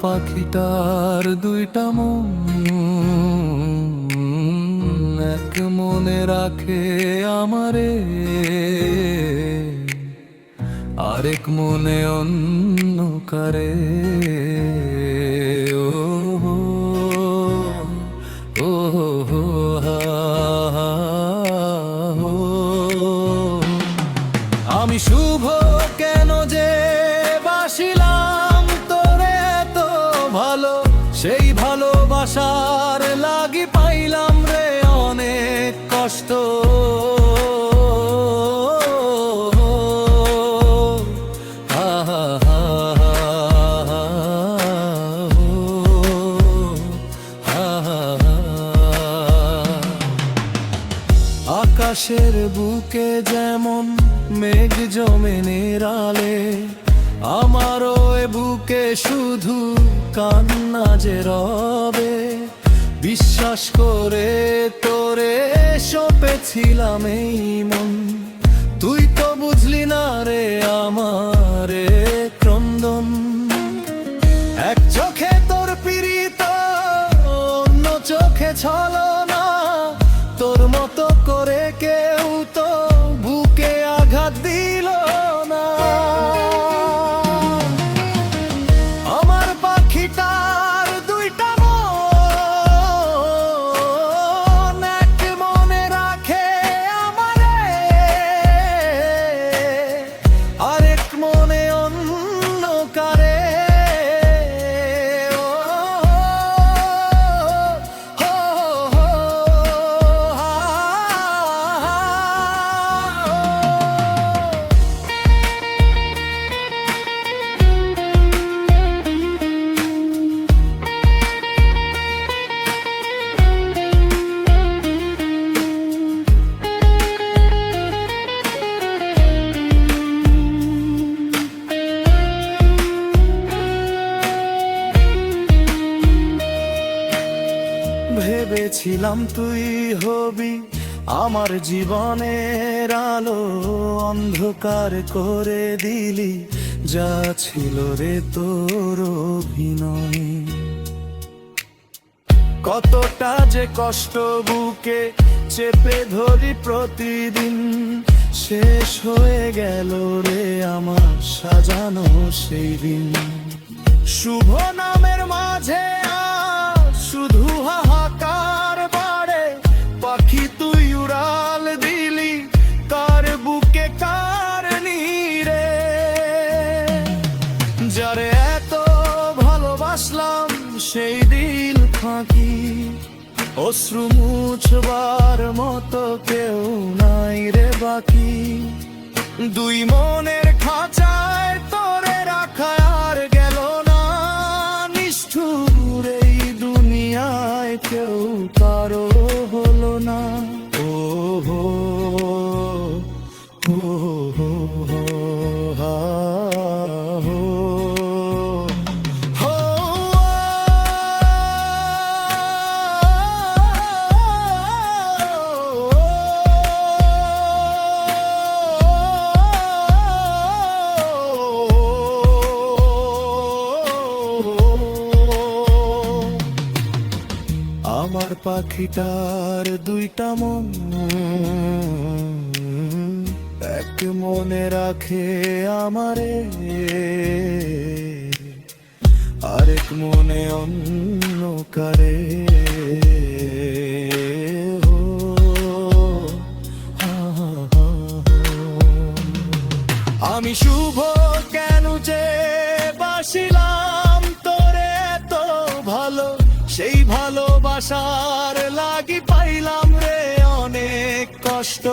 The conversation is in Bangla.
পাখিটার দুইটা মন, এক মনে রাখে আমারে, আরেক মনে অন্য কারে। ও হো, ও হো, হা, হা, হো। আমি শুভ কেন যে বাসিলাম তোরে এত ভালো, সেই ভালোবাসার লাগি পাইলাম রে অনেক কষ্ট। আকাশের বুকে যেমন মেঘ জমে নিরালে, আমারও এ বুকে শুধু কান্না যে রবে। বিশ্বাস করে তোরে সপেছিলাম এই মন, তুই তো বুঝলি না রে আমার ক্রন্দন। এক চোখে তোর পীড়িত, অন্য চোখে ছলনা, তোর মতো করে কেউ তো বুকে আঘাত দিল না। আমার পাখিটার দুইটা মন, এক মনে রাখে আমারে, আরেক মনে অন্য কারে। ভেবেছিলাম তুই হবি আমার জীবনের আলো, অন্ধকার করে দিলি যা ছিল রে তোর অভিনয়। কতটা যে কষ্ট বুকে চেপে ধরি প্রতিদিন, শেষ হয়ে গেল রে আমার সাজানো সেই দিন। শুভ নামের মাঝে শুধু হাহাকার বাড়ে, পাখি তুই উড়াল দিলি কার বুকে কার নীরে। যারে এত ভালোবাসলাম সেই দিল ফাঁকি, অশ্রু মুছবার মতো কেউ নাই রে বাকি। দুই মনের খাঁচায় তোরে রাখা আর গেল না, নিষ্ঠুর এই দুনিয়ায় কেউ কারো হলো না। ও হো, ও হো, হা, হো, হো। আমার পাখিটার দুইটা মন, এক মনে রাখে আমারে, আরেক মনে অন্য কারে। আমি শুভ কেন যে বাসিলাম তোরে এত ভালো, সেই ভালোবাসার লাগি পাইলাম রে অনেক কষ্ট।